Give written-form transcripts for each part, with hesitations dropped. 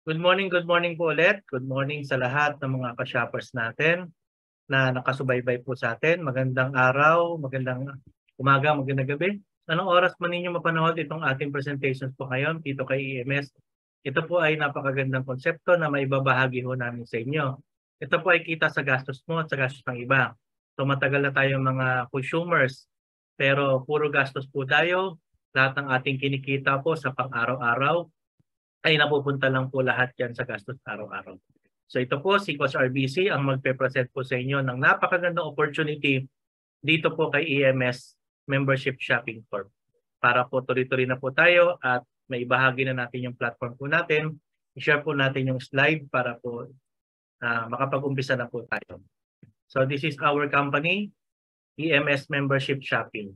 Good morning po ulit. Good morning sa lahat ng mga ka-shoppers natin na nakasubaybay po sa atin. Magandang araw, magandang umaga, magandang gabi. Anong oras man ninyo mapanood itong ating presentations po ngayon dito kay EMS? Ito po ay napakagandang konsepto na maibabahagi ho namin sa inyo. Ito po ay kita sa gastos mo at sa gastos ng iba. So matagal na tayong mga consumers, pero puro gastos po tayo. Lahat ng ating kinikita po sa pang-araw-araw ay napupunta lang po lahat yan sa gastos araw-araw. So ito po si Coach RBC ang magpe-present po sa inyo ng napakagandang opportunity dito po kay EMS Membership Shopping Corp. Para po tuloy-tuloy na po tayo at may bahagi na natin yung platform po natin. I-share po natin yung slide para po makapag-umpisa na po tayo. So this is our company, EMS Membership Shopping.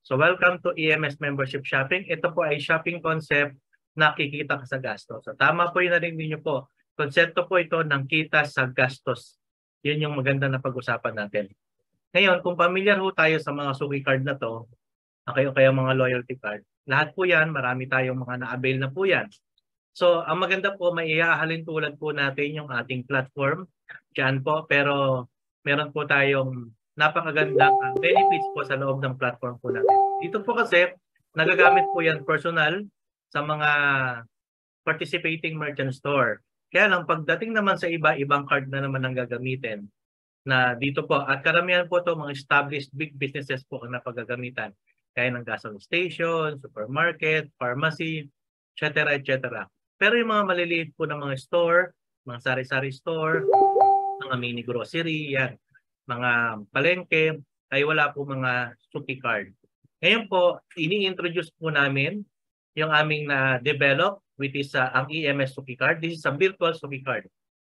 So welcome to EMS Membership Shopping. Ito po ay shopping concept nakikita ka sa gastos. So tama po yung narinig niyo po. Konsepto po ito ng kita sa gastos. Yun yung maganda na pag-usapan natin. Ngayon, kung familiar ho tayo sa mga suki card na to, o kaya mga loyalty card, lahat po yan, marami tayong mga na-avail na po yan. So ang maganda po, may ihahalin tulad po natin yung ating platform. Diyan po, pero meron po tayong napakagandang benefits po sa loob ng platform po natin. Dito po kasi, nagagamit po yan personal sa mga participating merchant store. Kaya lang pagdating naman sa iba-ibang card na naman ang gagamitin na dito po at karamihan po to mga established big businesses po ang napagagamitan. Kaya ng gasoline station, supermarket, pharmacy, etc. etc. Pero yung mga maliliit po na mga store, mga sari-sari store, mga mini grocery, yan, mga palengke, ay wala po mga suki card. Ngayon po, ini-introduce po namin yung aming na-develop, which is ang EMS Suki Card. This is a virtual Suki Card.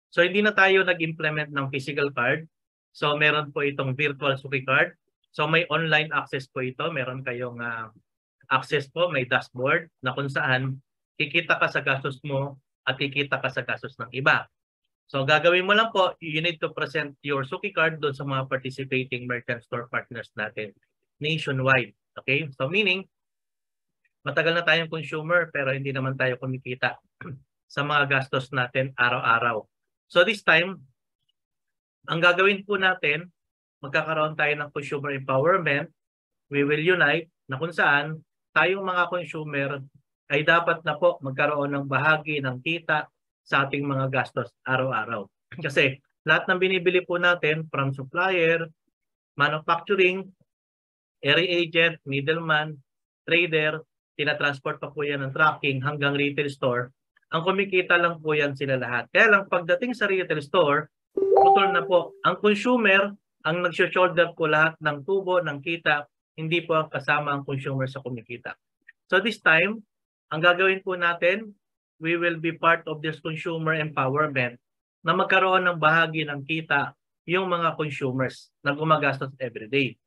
So hindi na tayo nag-implement ng physical card. So meron po itong virtual Suki Card. So may online access po ito. Meron kayong access po, may dashboard na kung saan kikita ka sa gastos mo at kikita ka sa gastos ng iba. So gagawin mo lang po, you need to present your Suki Card doon sa mga participating merchant store partners natin nationwide. Okay? So meaning, matagal na tayong consumer pero hindi naman tayo kumikita sa mga gastos natin araw-araw. So this time, ang gagawin po natin, magkakaroon tayo ng consumer empowerment. We will unite na kung saan tayong mga consumer ay dapat na po magkaroon ng bahagi ng kita sa ating mga gastos araw-araw. Kasi lahat ng binibili po natin from supplier, manufacturing, area agent, middleman, trader, tinatransport pa po yan ng tracking hanggang retail store, ang kumikita lang po yan sila lahat. Kaya lang pagdating sa retail store, putol na po. Ang consumer, ang nag-shoulder po lahat ng tubo, ng kita, hindi po kasama ang consumer sa kumikita. So this time, ang gagawin po natin, we will be part of this consumer empowerment na magkaroon ng bahagi ng kita yung mga consumers na gumagastos everyday.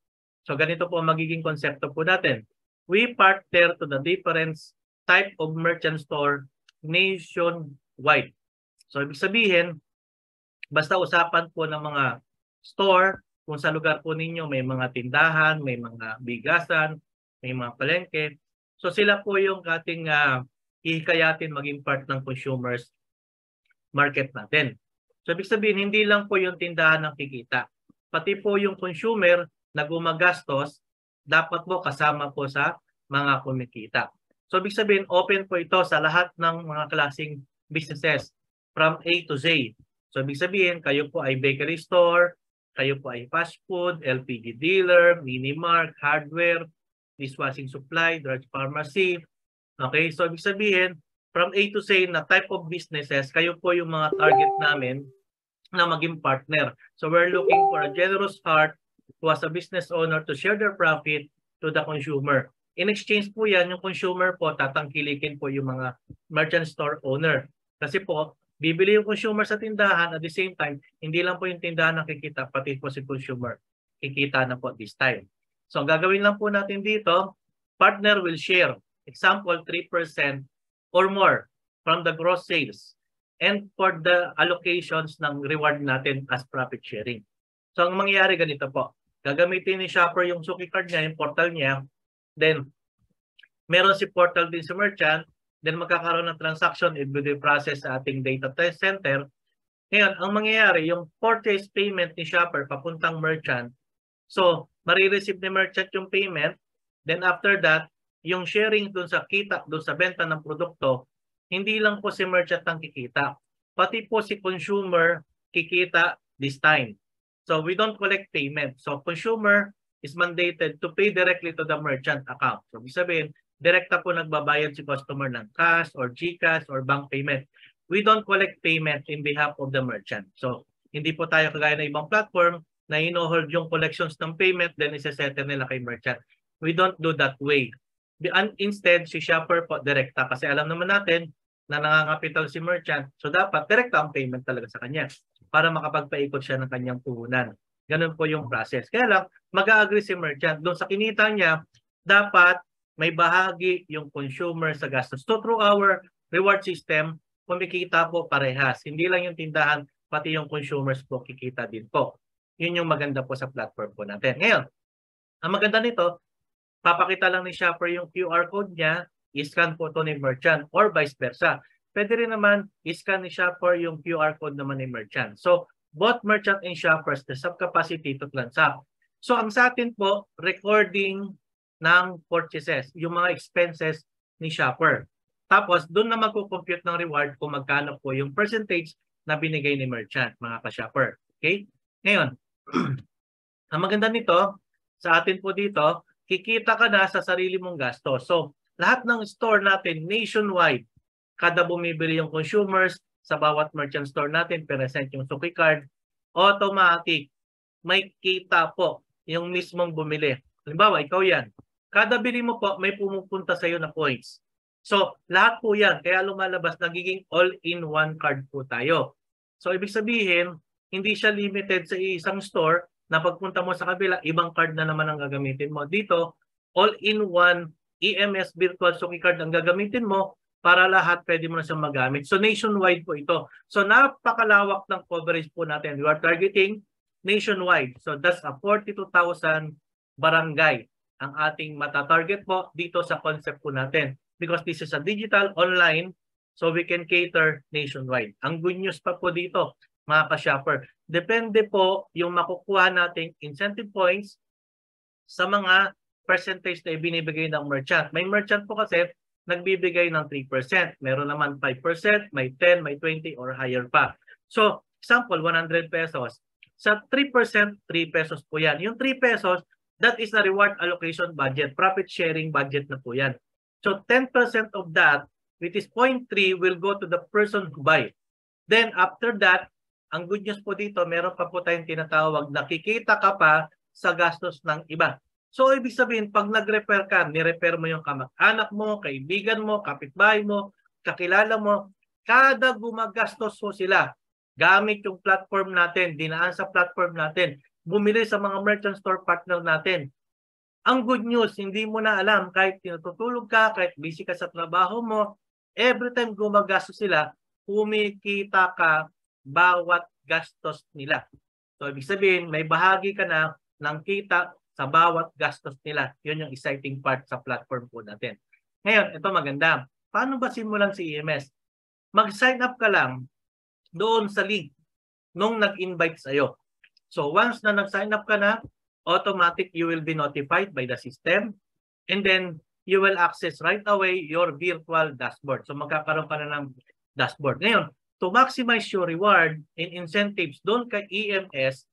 So ganito po magiging konsepto po natin. We partner to the different type of merchant store nationwide. So ibig sabihin, basta usapan po ng mga store, kung sa lugar po ninyo may mga tindahan, may mga bigasan, may mga palengke. So sila po yung ating ihikayatin maging part ng consumers market natin. So ibig sabihin, hindi lang po yung tindahan ang kikita. Pati po yung consumer na gumagastos, dapat po kasama po sa mga kumikita. So ibig sabihin, open po ito sa lahat ng mga klaseng businesses from A to Z. So ibig sabihin, kayo po ay bakery store, kayo po ay fast food, LPG dealer, mini-mart, hardware, dishwashing supply, drug pharmacy. Okay, so ibig sabihin, from A to Z na type of businesses, kayo po yung mga target namin na maging partner. So we're looking for a generous heart who as a business owner to share their profit to the consumer. In exchange po yan, yung consumer po, tatangkilikin po yung mga merchant store owner. Kasi po, bibili yung consumer sa tindahan at the same time, hindi lang po yung tindahan nakikita, pati po si consumer. Kikita na po this time. So ang gagawin lang po natin dito, partner will share, example, 3% or more from the gross sales and for the allocations ng reward natin as profit sharing. So ang mangyayari ganito po, gagamitin ni shopper yung Suki Card niya, yung portal niya, then meron si portal din sa merchant, Then magkakaroon ng transaction, it will be processed sa ating data center. Ngayon, ang mangyayari, yung purchase payment ni shopper papuntang merchant, so marireceive ni merchant yung payment, then after that, yung sharing dun sa kita, dun sa benta ng produkto, hindi lang po si merchant ang kikita, pati po si consumer kikita this time. So we don't collect payment. So consumer is mandated to pay directly to the merchant account. So ibig sabihin, direkta po nagbabayad si customer ng cash or GCash or bank payment. We don't collect payment in behalf of the merchant. So hindi po tayo kagaya ng ibang platform na ino-hold yung collections ng payment then isa-settle nila kay merchant. We don't do that way. Instead, si shopper po direkta kasi alam naman natin na nangangapital si merchant. So dapat direkta ang payment talaga sa kanya para makapagpaikot siya ng kanyang puhunan. Ganun po yung process. Kaya lang, mag-a-agree si merchant. Doon sa kinita niya, dapat may bahagi yung consumer sa gastos. So through our reward system, kumikita po parehas. Hindi lang yung tindahan, pati yung consumers po kikita din po. Yun yung maganda po sa platform po natin. Ngayon, ang maganda nito, papakita lang ni shopper yung QR code niya, i-scan po ito ni merchant or vice versa. Pwede rin naman i-scan ni shopper yung QR code naman ni merchant. So, both merchant and shoppers the sub-capacity to transact. So, ang sa atin po, recording ng purchases, yung mga expenses ni shopper. Tapos, doon na magko-compute ng reward kung magkano po yung percentage na binigay ni merchant, mga ka-shopper. Okay? Ngayon, ang maganda nito, sa atin po dito, kikita ka na sa sarili mong gasto. So, lahat ng store natin nationwide, kada bumibili yung consumers, sa bawat merchant store natin, present yung Suki card, automatic, may kita po yung mismong bumili. Halimbawa, ikaw yan. Kada bili mo po, may pumupunta sa iyo na points. So, lahat po yan. Kaya lumalabas, nagiging all-in-one card po tayo. So, ibig sabihin, hindi siya limited sa isang store na pagpunta mo sa kabila, ibang card na naman ang gagamitin mo. Dito, all-in-one EMS virtual Suki card ang gagamitin mo para lahat pwede mo na siyang magamit. So nationwide po ito. So napakalawak ng coverage po natin. We are targeting nationwide. So that's a 42,000 barangay ang ating matatarget po dito sa concept po natin. Because this is a digital online, so we can cater nationwide. Ang good news pa po dito, mga ka-shopper, depende po yung makukuha nating incentive points sa mga percentage na ibinibigay ng merchant. May merchant po kasi nagbibigay ng 3%. Meron naman 5%, may 10, may 20, or higher pa. So, example, 100 pesos. Sa 3%, 3 pesos po yan. Yung 3 pesos, that is the reward allocation budget, profit sharing budget na po yan. So, 10% of that, which is 0.3, will go to the person who buy. Then, after that, ang good news po dito, meron pa po tayong tinatawag, nakikita ka pa sa gastos ng iba. So, ibig sabihin, pag nag-refer ka, ni-refer mo yung kamag-anak mo, kaibigan mo, kapitbahay mo, kakilala mo, kada gumagastos po sila, gamit yung platform natin, dinaan sa platform natin, bumili sa mga merchant store partner natin. Ang good news, hindi mo na alam, kahit tinutulog ka, kahit busy ka sa trabaho mo, every time gumagastos sila, kumikita ka bawat gastos nila. So, ibig sabihin, may bahagi ka na ng kita sa bawat gastos nila. Yun yung exciting part sa platform po natin. Ngayon, ito maganda. Paano ba simulan si EMS? Mag-sign up ka lang doon sa link nung nag-invite sa'yo. So once na nag-sign up ka na, automatic you will be notified by the system and then you will access right away your virtual dashboard. So magkakaroon ka na ng dashboard. Ngayon, to maximize your reward and incentives doon kay EMS,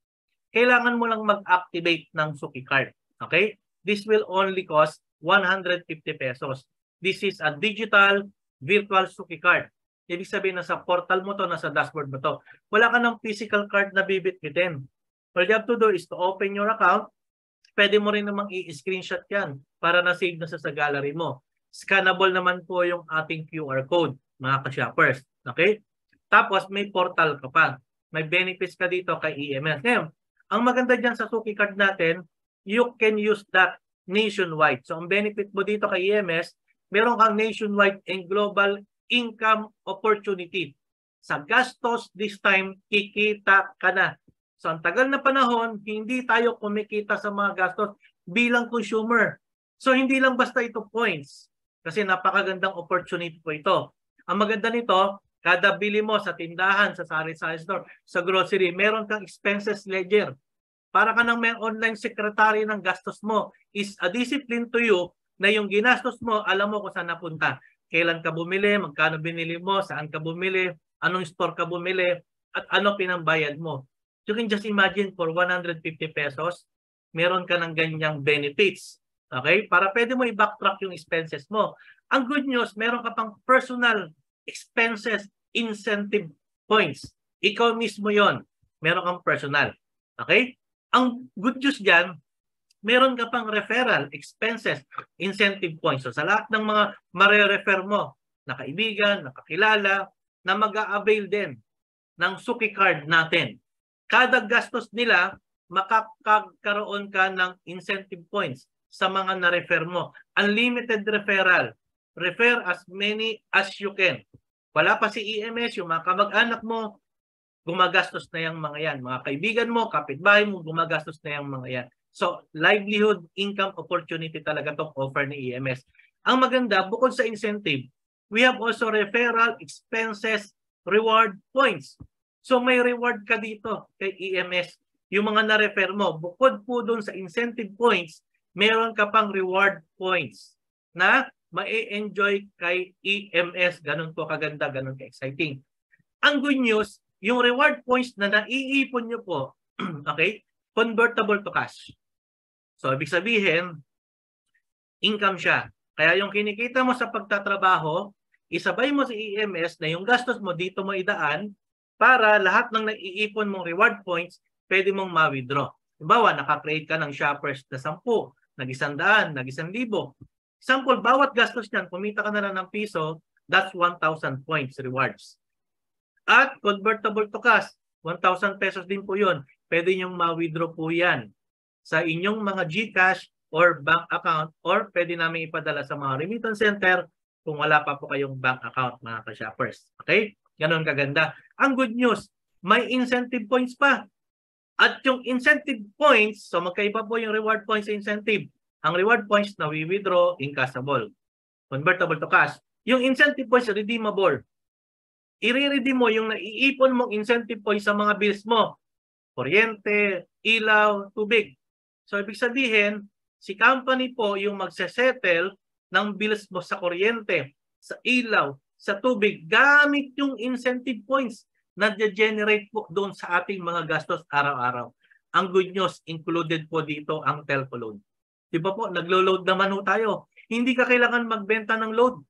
kailangan mo lang mag-activate ng Suki card. Okay? This will only cost 150 pesos. This is a digital virtual Suki card. Ibig sabihin, nasa portal mo to, nasa dashboard mo to. Wala ka ng physical card na bibit-bitin. All you have to do is to open your account. Pwede mo rin namang i-screenshot yan para na-save na sa gallery mo. Scannable naman po yung ating QR code, mga ka-shoppers. Okay? Tapos may portal ka pa. May benefits ka dito kay EMS. Ngayon, ang maganda dyan sa Suki card natin, you can use that nationwide. So, ang benefit mo dito kay EMS, meron kang nationwide and global income opportunity. Sa gastos, this time, kikita ka na. So, ang tagal na panahon, hindi tayo kumikita sa mga gastos bilang consumer. So, hindi lang basta ito points. Kasi napakagandang opportunity po ito. Ang maganda nito, kada bili mo sa tindahan, sa sari-sari store, sa grocery, meron kang expenses ledger. Para ka ng may online secretary ng gastos mo. Is a discipline to you na yung ginastos mo, alam mo kung saan napunta. Kailan ka bumili, magkano binili mo, saan ka bumili, anong store ka bumili, at ano pinambayad mo. You can just imagine for 150 pesos, meron ka ng ganyang benefits. Okay? Para pwede mo i-backtrack yung expenses mo. Ang good news, meron ka pang personal expenses incentive points. Ikaw mismo yon. Meron kang personal. Okay? Ang good news dyan, meron ka pang referral expenses incentive points. So sa lahat ng mga mare-refer mo, na kaibigan, na kakilala, na mag-a-avail din ng Suki card natin. Kada gastos nila, makakaroon ka ng incentive points sa mga na-refer mo. Unlimited referral. Refer as many as you can. Wala pa si EMS, yung mga kamag-anak mo, gumagastos na yung mga yan. Mga kaibigan mo, kapitbahay mo, gumagastos na yung mga yan. So, livelihood, income opportunity talaga itong offer ni EMS. Ang maganda, bukod sa incentive, we have also referral expenses reward points. So, may reward ka dito kay EMS. Yung mga na-refer mo, bukod po dun sa incentive points, meron ka pang reward points na ma-enjoy kay EMS. Ganun po kaganda, ganun ka-exciting. Ang good news, yung reward points na naiipon nyo po, okay, convertible to cash. So, ibig sabihin, income siya. Kaya yung kinikita mo sa pagtatrabaho, isabay mo sa EMS na yung gastos mo dito mo idaan para lahat ng naiipon mong reward points, pwede mong ma-withdraw. Halimbawa, nakakreate ka ng shoppers na 10, nag-100, nag-1,000. Example, bawat gastos niyan, kumita ka na lang ng piso, that's 1,000 points rewards. At convertible to cash, 1,000 pesos din po yun. Pwede nyong ma-withdraw po yan sa inyong mga GCash or bank account or pwede namin ipadala sa mga remittance center kung wala pa po kayong bank account, mga ka-shoppers. Okay? Ganon kaganda. Ang good news, may incentive points pa. At yung incentive points, so magkaiba po yung reward points sa incentive. Ang reward points na we-withdraw, incashable. Convertible to cash. Yung incentive points, redeemable. I-redeem mo yung naiipon mong incentive points sa mga bills mo. Kuryente, ilaw, tubig. So, ibig sabihin, si company po yung magsesettle ng bills mo sa kuryente, sa ilaw, sa tubig, gamit yung incentive points na generate po doon sa ating mga gastos araw-araw. Ang good news, included po dito ang telco load. Di ba po, naglo-load naman ho tayo. Hindi ka kailangan magbenta ng load.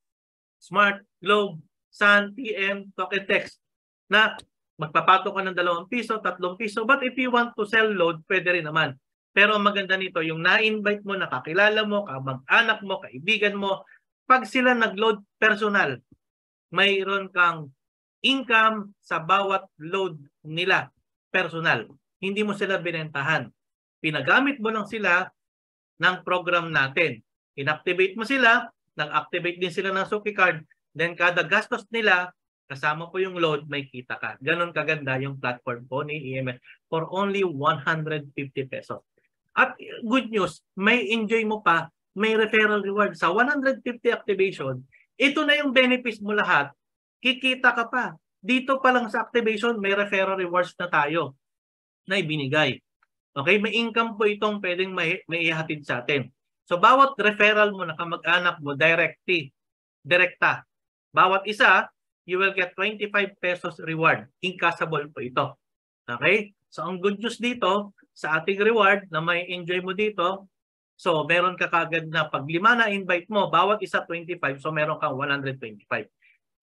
Smart, Globe, Sun, TM, Talk and Text na magpapato ka ng 2 piso, 3 piso. But if you want to sell load, pwede rin naman. Pero ang maganda nito, yung na-invite mo, nakakilala mo, kamag-anak mo, kaibigan mo, pag sila nag-load personal, mayroon kang income sa bawat load nila personal. Hindi mo sila binentahan. Pinagamit mo lang sila ng program natin. Inactivate mo sila, nag-activate din sila ng Suki card, then kada gastos nila, kasama po yung load, may kita ka. Ganon kaganda yung platform po ni EMS for only 150 pesos. At good news, may enjoy mo pa, may referral reward. Sa 150 activation, ito na yung benefits mo lahat, kikita ka pa. Dito pa lang sa activation, may referral rewards na tayo na ibinigay. Okay, may income po itong pwedeng may ihatid sa atin. So, bawat referral mo na kamag-anak mo, direkta. Bawat isa, you will get 25 pesos reward. Incashable po ito. Okay? So, ang good news dito, sa ating reward na may enjoy mo dito, so, meron ka kagad na pag 5 na invite mo, bawat isa 25, so meron kang 125.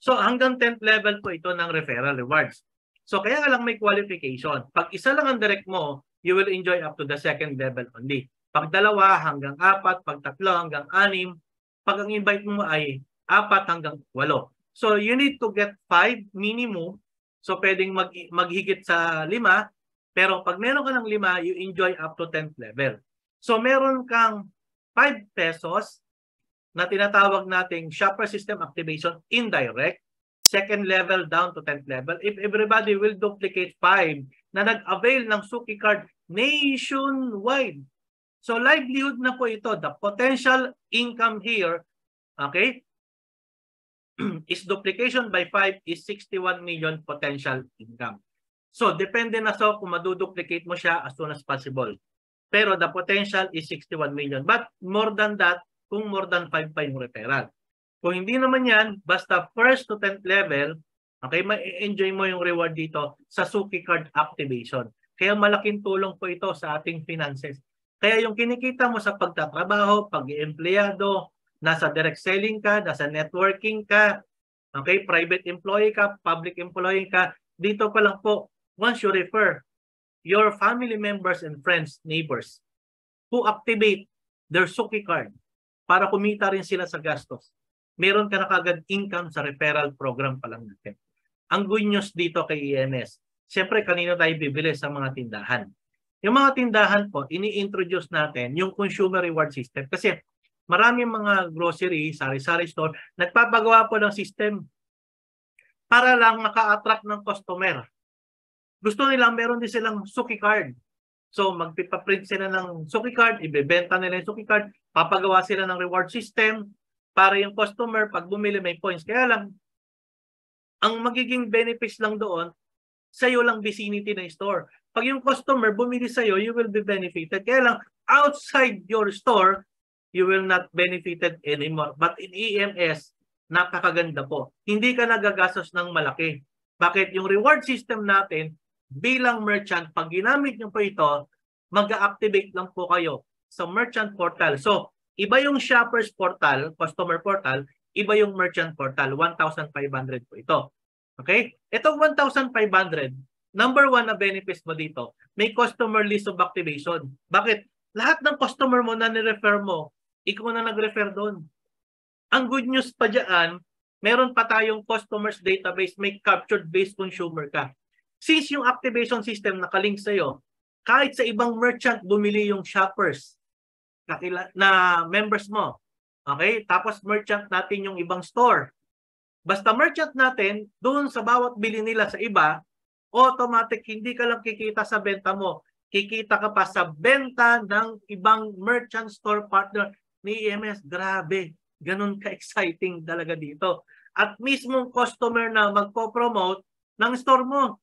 So, hanggang 10th level po ito ng referral rewards. So, kaya lang may qualification. Pag isa lang ang direct mo, you will enjoy up to the 2nd level only. Pag 2 hanggang 4, pag 3 hanggang 6, pag ang invite mo ay 4 hanggang 8. So, you need to get 5 minimum. So, pwedeng maghigit sa 5. Pero pag meron ka ng 5, you enjoy up to 10th level. So, meron kang 5 pesos na tinatawag nating shopper system activation indirect. 2nd level down to 10th level. If everybody will duplicate 5 na nag-avail ng Suki card nationwide. So, livelihood na po ito. The potential income here Okay? Is duplication by 5 is 61 million potential income. So, depende na kung maduduplicate mo siya as soon as possible. Pero the potential is 61 million. But more than that, kung more than 5 pa yung referral. Kung hindi naman yan, basta first to 10th level, okay, ma-enjoy mo yung reward dito sa Suki Card activation. Kaya malaking tulong po ito sa ating finances. Kaya yung kinikita mo sa pagtatrabaho, pag-empleyado, nasa direct selling ka, nasa networking ka, okay, private employee ka, public employee ka, dito pa lang po, once you refer your family members and friends, neighbors, who activate their Suki Card para kumita rin sila sa gastos, meron ka na kagad income sa referral program pa lang natin. Ang good news dito kay EMS, siyempre kanina tayo bibili sa mga tindahan. Yung mga tindahan po, ini-introduce natin yung consumer reward system kasi maraming mga grocery, sari-sari store, nagpapagawa po ng system para lang maka-attract ng customer. Gusto nilang meron din silang Suki Card. So magpipaprint sila ng Suki Card, ibebenta nila yung Suki Card, papagawa sila ng reward system para yung customer pag bumili may points. Kaya lang, ang magiging benefits lang doon, sa'yo lang vicinity ng store. Pag yung customer bumili sa'yo, you will be benefited. Kaya lang, outside your store, you will not benefited anymore. But in EMS, napakaganda po. Hindi ka nagagastos ng malaki. Bakit? Yung reward system natin, bilang merchant, pag ginamit nyo po ito, mag-activate lang po kayo sa merchant portal. So, iba yung shoppers portal, customer portal, iba yung merchant portal. 1,500 po ito. Okay? Itong 1,500, number one na benefits mo dito, may customer list of activation. Bakit? Lahat ng customer mo na ni-refer mo, ikaw na nag-refer doon. Ang good news pa dyan, meron pa tayong customers database, may captured base consumer ka. Since yung activation system nakalink sa'yo, kahit sa ibang merchant bumili yung shoppers na members mo. Okay? Tapos merchant natin yung ibang store. Basta merchant natin, doon sa bawat bili nila sa iba, automatic hindi ka lang kikita sa benta mo. Kikita ka pa sa benta ng ibang merchant store partner ni EMS. Grabe. Ganun ka-exciting talaga dito. At mismong customer na magpo-promote ng store mo.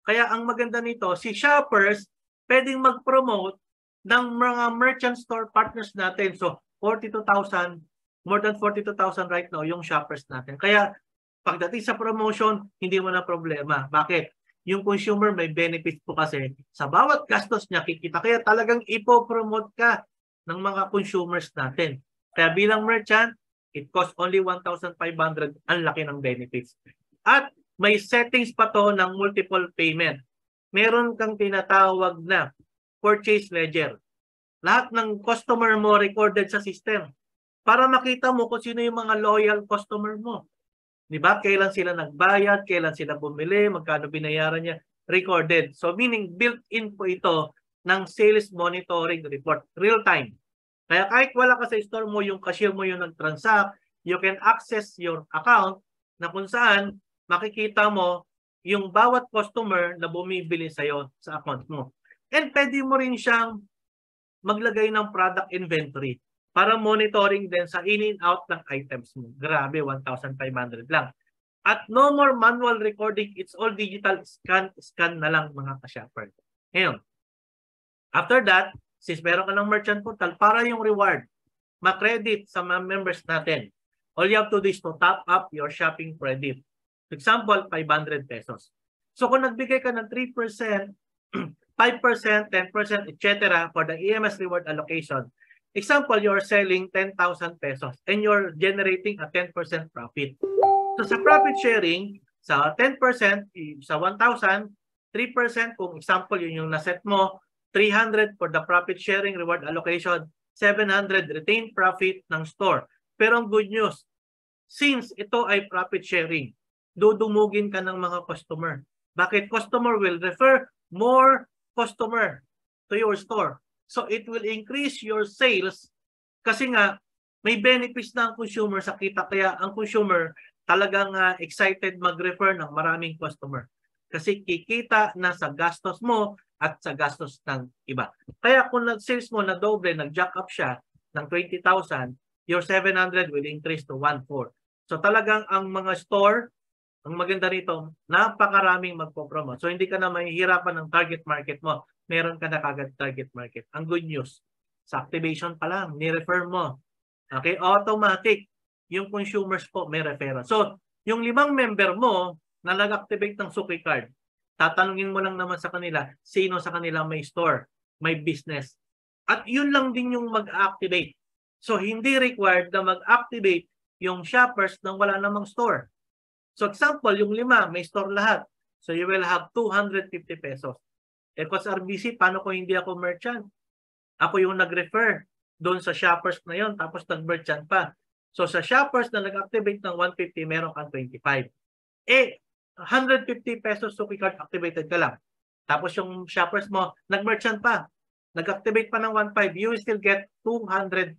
Kaya ang maganda nito, si shoppers pwedeng mag-promote ng mga merchant store partners natin. So, 42,000, more than 42,000 right now yung shoppers natin. Kaya pagdating sa promotion, hindi mo na problema. Bakit? Yung consumer may benefits po kasi sa bawat gastos niya kikita. Kaya talagang ipo-promote ka ng mga consumers natin. Kaya bilang merchant, it costs only 1,500. Ang laki ng benefits. At may settings pa to ng multiple payment. Meron kang tinatawag na purchase ledger. Lahat ng customer mo recorded sa system para makita mo kung sino yung mga loyal customer mo. Diba? Kailan sila nagbayad, kailan sila bumili, magkano binayaran niya, recorded. So meaning built-in po ito ng sales monitoring report, real time. Kaya kahit wala ka sa store mo, yung cashier mo yung nag-transact, you can access your account na kung saan makikita mo yung bawat customer na bumibili sa'yo sa account mo. And pwede mo rin siyang maglagay ng product inventory para monitoring din sa in and out ng items mo. Grabe, 1,500 lang. At no more manual recording, it's all digital, scan na lang mga ka-shopper. Ngayon, after that, since meron ka ng merchant portal, para yung reward, ma-credit sa mga members natin, all you have to do is to top up your shopping credit. For example, 500 pesos. So kung nagbigay ka ng 3%, 5%, 10%, etc. for the EMS reward allocation, example, you're selling 10,000 pesos and you're generating a 10% profit. So sa profit sharing, sa 10%, sa 1,000, 3%, kung example, yun yung naset mo, 300 for the profit sharing reward allocation, 700 retained profit ng store. Pero ang good news, since ito ay profit sharing, dudumugin ka ng mga customer. Bakit? Customer will refer more customer to your store. So it will increase your sales kasi nga may benefits na ang consumer sa kita. Kaya ang consumer talagang excited mag-refer ng maraming customer. Kasi kikita na sa gastos mo at sa gastos ng iba. Kaya kung nag-sales mo na doble, nag-jack up siya ng 20,000, your 700 will increase to 1,400. So talagang ang mga store, ang maganda rito, napakaraming magpo-promote. So hindi ka na mahihirapan ng target market mo. Meron ka na kagad target market. Ang good news, sa activation pa lang, ni-refer mo. Okay, automatic. Yung consumers po may referral. So, yung 5 member mo na nag-activate ng Suki card, tatanungin mo lang naman sa kanila, sino sa kanila may store, may business. At yun lang din yung mag-activate. So, hindi required na mag-activate yung shoppers nang wala namang store. So, example, yung 5, may store lahat. So, you will have 250 pesos. Because RBC, paano ko hindi ako merchant? Ako yung nag-refer doon sa shoppers na yon, tapos nag-merchant pa. So, sa shoppers na nag-activate ng 150, meron kang 25. 150 pesos Suki card activated ka lang. Tapos yung shoppers mo, nag-merchant pa. Nag-activate pa ng 1.5, you will still get 250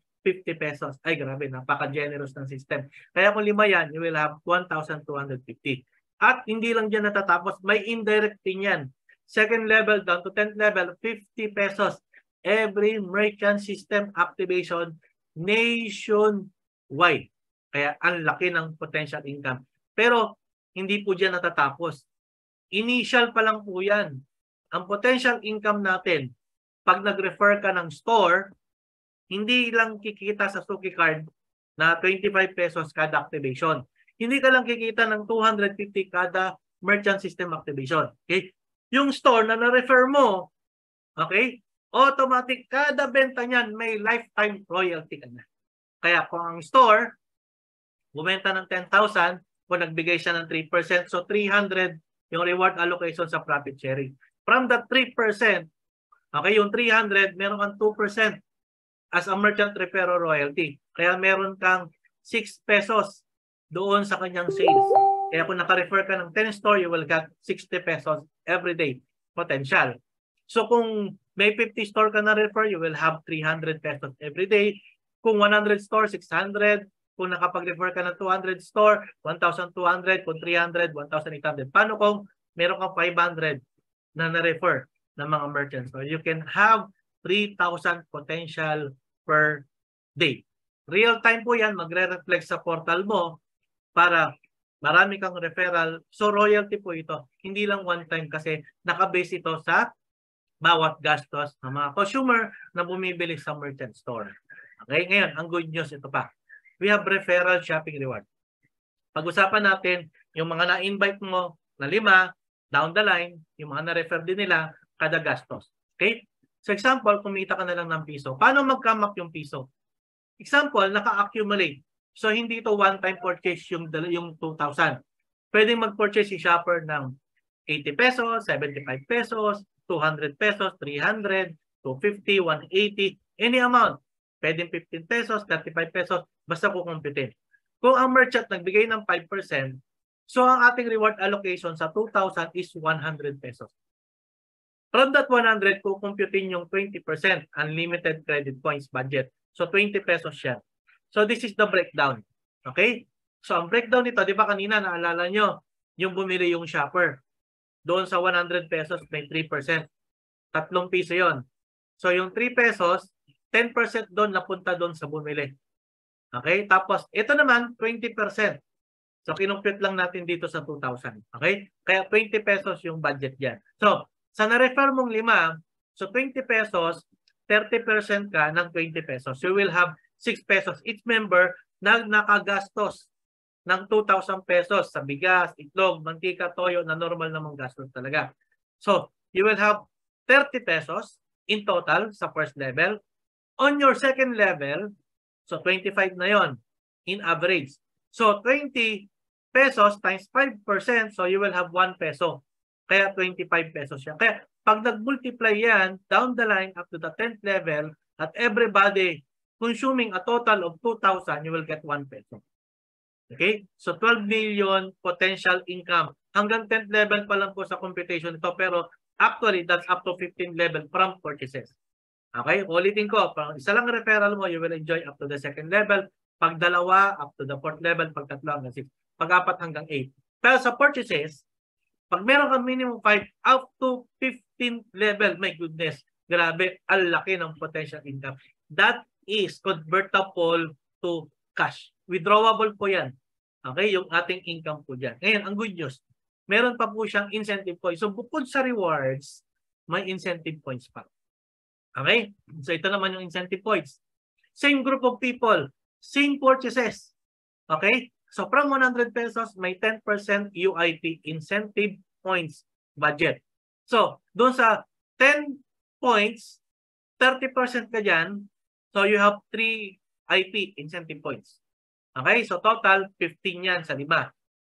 pesos. Ay, grabe, napaka-generous ng system. Kaya kung 5 yan, you will have 1,250. At hindi lang dyan natatapos, may indirect din yan. Second level down to 10th level, 50 pesos. Every merchant system activation nationwide. Kaya ang laki ng potential income. Pero hindi po dyan natatapos. Initial pa lang po yan. Ang potential income natin, pag nag-refer ka ng store, hindi lang kikita sa Suki card na 25 pesos kada activation. Hindi ka lang kikita ng 250 kada merchant system activation. Okay? Yung store na na-refer mo, okay, automatic kada benta niyan may lifetime royalty ka na. Kaya kung ang store, bumenta ng 10,000, kung nagbigay siya ng 3%, so 300 yung reward allocation sa profit sharing. From that 3%, okay, yung 300, meron kang 2% as a merchant referral royalty. Kaya meron kang 6 pesos doon sa kanyang sales. Kaya kung naka-refer ka ng 10 store, you will get 60 pesos every day potential. So kung may 50 store ka na refer, you will have 300 pesos every day. Kung 100 store, 600. Kung nakapag-refer ka ng 200 store, 1,200. Kung 300, 1,800. Paano kung meron kang 500 na na-refer ng mga merchants? So you can have 3,000 potential per day. Real time po yan, magre-reflect sa portal mo para marami kang referral. So royalty po ito. Hindi lang one time kasi nakabase ito sa bawat gastos ng mga consumer na bumibili sa merchant store. Okay, ngayon, ang good news ito pa. We have referral shopping reward. Pag-usapan natin yung mga na-invite mo na 5, down the line, yung mga na-refer din nila kada gastos. Okay? So example, kumita ka na lang ng piso. Paano mag-come up yung piso? Example, naka-accumulate. So hindi ito one-time purchase yung 2,000. Pwedeng mag-purchase si shopper ng 80 pesos, 75 pesos, 200 pesos, 300, 250, 180, any amount. Pwedeng 15 pesos, 35 pesos, basta kukumpitin. Kung ang merchant nagbigay ng 5%, so ang ating reward allocation sa 2,000 is 100 pesos. From that 100, kukumpitin yung 20% unlimited credit points budget. So 20 pesos siya. So this is the breakdown. Okay? So ang breakdown nito, di ba kanina naalala nyo, yung bumili yung shopper. Doon sa 100 pesos may 3%. 3 piso yon. So yung 3 pesos, 10% doon napunta doon sa bumili. Okay? Tapos ito naman 20%. So kinumpute lang natin dito sa 2,000. Okay? Kaya 20 pesos yung budget diyan. So sa na-refer mong 5, so 20 pesos, 30% ka ng 20 pesos. So you will have 6 pesos each member na nakagastos ng 2,000 pesos sa bigas, itlog, mantika, toyo na normal namang gastos talaga. So, you will have 30 pesos in total sa first level. On your second level, so 25 na yon in average. So, 20 pesos times 5%, so you will have 1 peso. Kaya 25 pesos siya. Kaya pag nag-multiply yan, down the line up to the 10th level, at everybody consuming a total of 2,000, you will get 1 peso. Okay? So 12 million potential income. Hanggang 10th level pa lang po sa computation ito, pero actually that's up to 15 level from purchases. Okay? Ulitin ko, pag isa lang referral mo, you will enjoy up to the second level. Pag dalawa, up to the 4th level. Pag tatlo hanggang 6. Pag 4 hanggang 8. Pero sa purchases, pag meron kang minimum 5 up to 15 level, my goodness, grabe, ang laki ng potential income. That is convertible to to cash. Withdrawable po yan. Okay, yung ating income po dyan. Ngayon, ang good news, meron pa po siyang incentive points. So bukod sa rewards, may incentive points pa. Okay, so ito naman yung incentive points. Same group of people, same purchases. Okay, so from 100 pesos, may 10% UIP incentive points budget. So, doon sa 10 points, 30% ka dyan. So, you have 3 IP incentive points. Okay? So, total, 15 yan sa 5.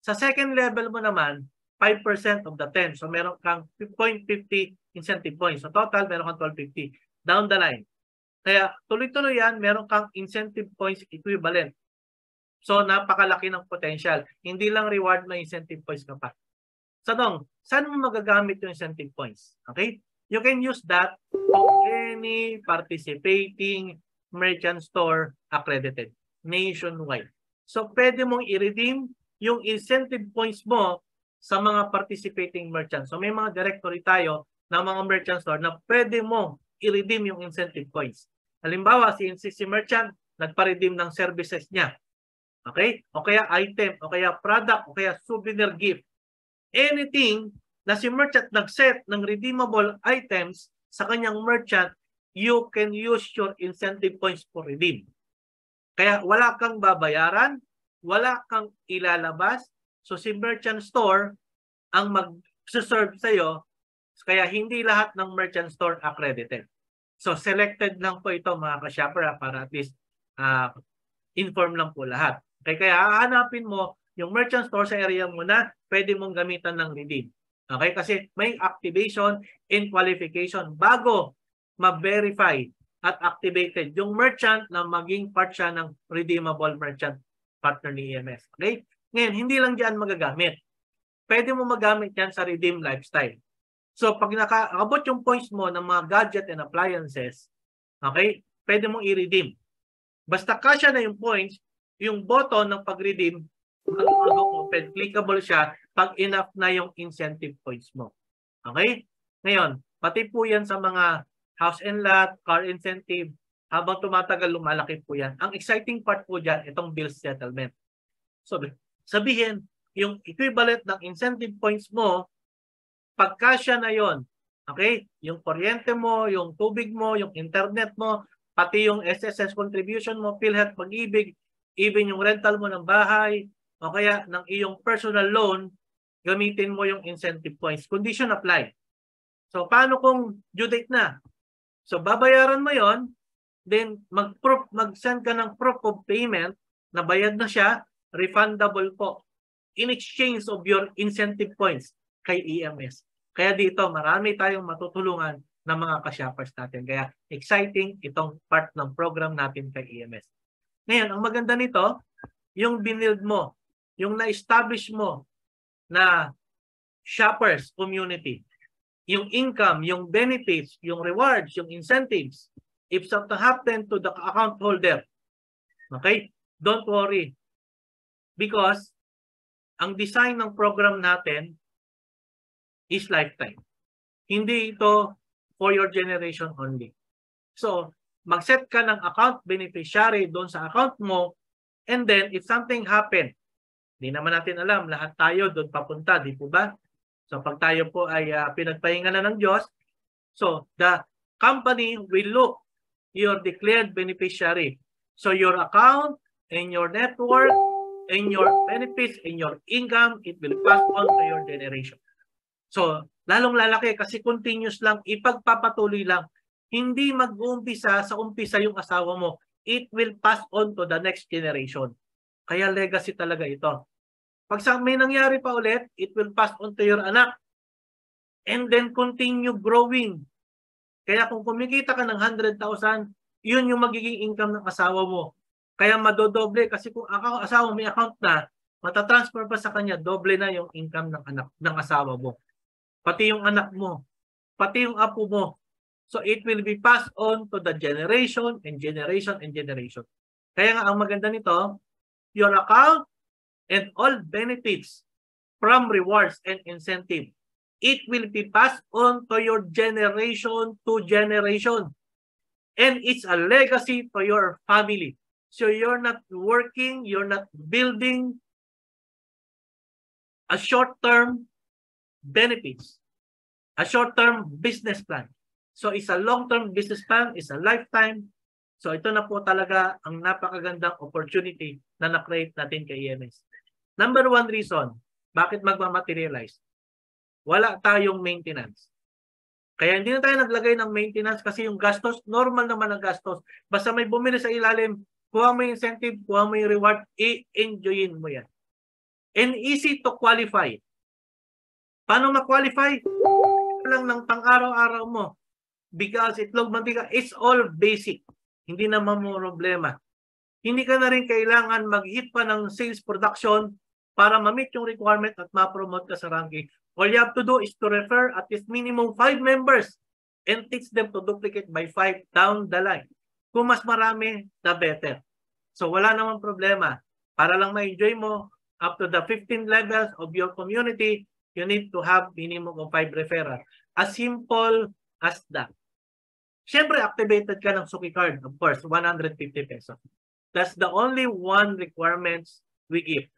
Sa second level mo naman, 5% of the 10. So, meron kang 0.50 incentive points. So, total, meron kang 1250 down the line. Kaya, tuloy-tuloy yan, meron kang incentive points equivalent. So, napakalaki ng potential. Hindi lang reward, may incentive points ka pa. So, saan mo magagamit yung incentive points? Okay? You can use that to any participating merchant store accredited nationwide. So, pwede mong i-redeem yung incentive points mo sa mga participating merchants. So, may mga directory tayo ng mga merchant store na pwede mo i-redeem yung incentive points. Halimbawa, si NCC Merchant, nagpa-redeem ng services niya. Okay? O kaya item, o kaya product, o kaya souvenir gift. Anything na si merchant nag-set ng redeemable items sa kanyang merchant, you can use your incentive points for redeem. Kaya wala kang babayaran, wala kang ilalabas. So si merchant store ang mag-serve sa'yo, kaya hindi lahat ng merchant store accredited. So selected lang po ito mga ka-shopper para at least inform lang po lahat. Kaya hahanapin mo yung merchant store sa area mo na pwede mong gamitan ng redeem. Okay? Kasi may activation and qualification bago ma-verify at activated yung merchant na maging part siya ng redeemable merchant partner ni EMS. Okay? Ngayon, hindi lang diyan magagamit. Pwede mo magamit yan sa redeem lifestyle. So, pag nakaabot yung points mo ng mga gadget and appliances, okay, pwede mong i-redeem. Basta kasya na yung points, yung button ng pag-redeem, open, clickable siya pag enough na yung incentive points mo. Okay? Ngayon, pati po yan sa mga house and lot, car incentive, habang tumatagal, lumalaki po yan. Ang exciting part po dyan, itong bill settlement. So, sabihin, yung equivalent ng incentive points mo, pagkasya na yon, okay? Yung kuryente mo, yung tubig mo, yung internet mo, pati yung SSS contribution mo, PhilHealth, Pag-ibig, even yung rental mo ng bahay, o kaya ng iyong personal loan, gamitin mo yung incentive points. Condition apply. So, paano kung due date na? So, babayaran mo yon, then mag-send ka ng proof of payment, na bayad na siya, refundable po, in exchange of your incentive points kay EMS. Kaya dito, marami tayong matutulungan ng mga ka-shoppers natin. Kaya exciting itong part ng program natin kay EMS. Ngayon, ang maganda nito, yung binild mo, yung na-establish mo na shoppers community, yung income, yung benefits, yung rewards, yung incentives, if something happen to the account holder, okay, don't worry. Because ang design ng program natin is lifetime. Hindi ito for your generation only. So, mag-set ka ng account beneficiary doon sa account mo, and then if something happen, di naman natin alam, lahat tayo doon papunta, di po ba? So, pag tayo po ay pinagpahinga na ng Diyos, so the company will look your declared beneficiary. So, your account and your network and your benefits and your income, it will pass on to your generation. So, lalong lalaki kasi continuous lang, ipagpapatuloy lang. Hindi mag-uumpisa sa umpisa yung asawa mo. It will pass on to the next generation. Kaya legacy talaga ito. Pag may nangyari pa ulit, it will pass on to your anak. And then continue growing. Kaya kung kumikita ka ng 100,000, yun yung magiging income ng asawa mo. Kaya madodoble kasi kung asawa may account na, matatransfer pa sa kanya, doble na yung income ng anak ng asawa mo. Pati yung anak mo, pati yung apo mo. So it will be passed on to the generation and generation and generation. Kaya nga ang maganda nito, your account and all benefits from rewards and incentive, it will be passed on to your generation to generation. And it's a legacy to your family. So you're not working, you're not building a short-term benefits, a short-term business plan. So it's a long-term business plan, it's a lifetime. So ito na po talaga ang napakagandang opportunity na na-create natin kay EMS. Number one reason, bakit magmamaterialize? Wala tayong maintenance. Kaya hindi na tayo naglagay ng maintenance kasi yung gastos, normal naman ang gastos. Basta may bumili sa ilalim, kuha mo yung incentive, kuha mo yung reward, i-enjoyin mo yan. And easy to qualify. Paano ma-qualify? Lang ng pang-araw-araw mo. Because itlog, mantika, it's all basic. Hindi naman mo problema. Hindi ka na rin kailangan mag-hit pa ng sales production para ma-meet yung requirement at ma-promote ka sa ranking. All you have to do is to refer at least minimum 5 members and teach them to duplicate by 5 down the line. Kung mas marami, the better. So wala namang problema. Para lang ma-enjoy mo, up to the 15 levels of your community, you need to have minimum of 5 referrals. As simple as that. Siyempre, activated ka ng Suki card, of course, 150 pesos. That's the only one requirements we give.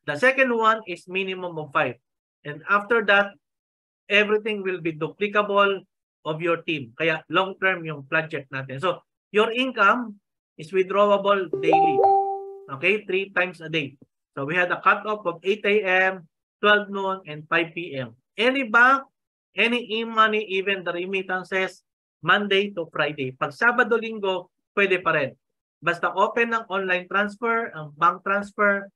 The second one is minimum of 5. And after that, everything will be duplicable of your team. Kaya long-term yung project natin. So, your income is withdrawable daily. Okay? 3 times a day. So, we had a cut-off of 8 a.m., 12 noon, and 5 p.m. Any bank, any e-money, even the remittances, Monday to Friday. Pag Sabado, Linggo, pwede pa rin. Basta open ng online transfer, ang bank transfer,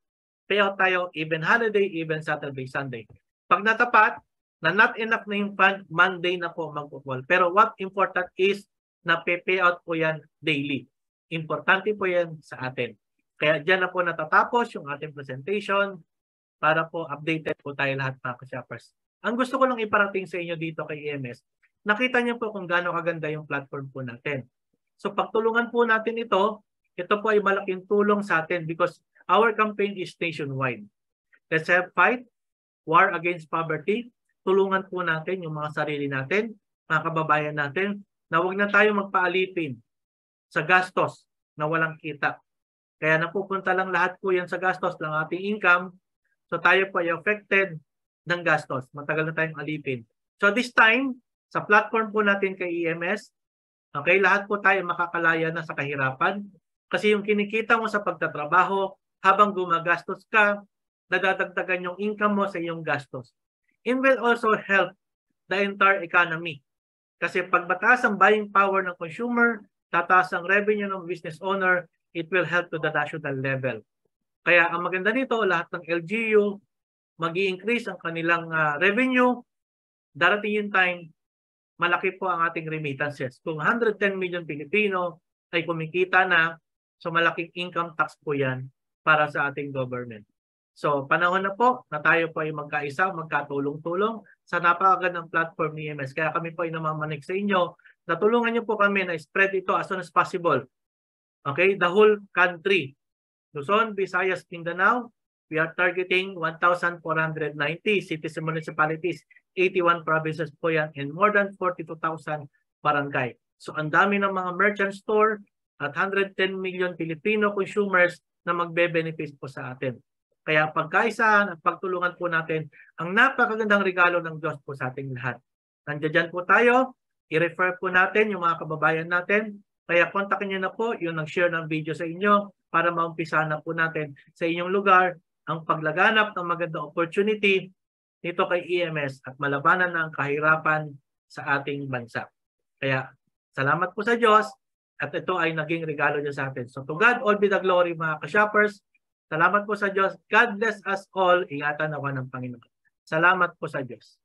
payout tayo, even holiday, even Saturday, Sunday. Pag natapat, na not enough na yung fund, Monday na po magkukwal. Pero what important is na payout po yan daily. Importante po yan sa atin. Kaya dyan na po natatapos yung ating presentation para po updated po tayo lahat mga ka-shoppers. Ang gusto ko lang iparating sa inyo dito kay EMS, nakita niyo po kung gaano kaganda yung platform po natin. So pagtulungan po natin ito po ay malaking tulong sa atin because our campaign is nationwide. Let's have fight, war against poverty. Tulungan po natin yung mga sarili natin, mga kababayan natin, na huwag na tayo magpaalipin sa gastos na walang kita. Kaya napupunta lang lahat po yan sa gastos ng ating income. So tayo po ay affected ng gastos. Matagal na tayong alipin. So this time, sa platform po natin kay EMS, okay, lahat po tayo makakalaya na sa kahirapan. Kasi yung kinikita mo sa pagtatrabaho, habang gumagastos ka, nadadagdagan yung income mo sa iyong gastos. It will also help the entire economy. Kasi pag mataas ang buying power ng consumer, tataas ang revenue ng business owner, it will help to the national level. Kaya ang maganda nito, lahat ng LGU, mag-i-increase ang kanilang revenue. Darating yung time, malaki po ang ating remittances. Kung 110 million Pilipino ay kumikita na, so malaking income tax po yan para sa ating government. So panahon na po na tayo po ay magkaisa, magkatulong-tulong sa napakagandang platform ni EMS. Kaya kami po ay namamanik sa inyo. Natulungan niyo po kami na spread ito as soon as possible. Okay, the whole country. Luzon, Visayas, Mindanao, we are targeting 1,490 cities and municipalities, 81 provinces po yan, and more than 42,000 barangay. So ang dami ng mga merchant store at 110 million Filipino consumers na magbe-benefit po sa atin. Kaya pagkaisahan at pagtulungan po natin ang napakagandang regalo ng Diyos po sa ating lahat. Nandiyan po tayo, i-refer po natin yung mga kababayan natin. Kaya kontakin niyo na po yung nag-share ng video sa inyo para maumpisa na po natin sa inyong lugar ang paglaganap ng magandang opportunity dito kay EMS at malabanan na ang kahirapan sa ating bansa. Kaya salamat po sa Diyos at ito ay naging regalo niya sa atin. So to God all be the glory mga ka-shoppers. Salamat po sa Diyos. God bless us all. Ingatan nawa ng Panginoon. Salamat po sa Diyos.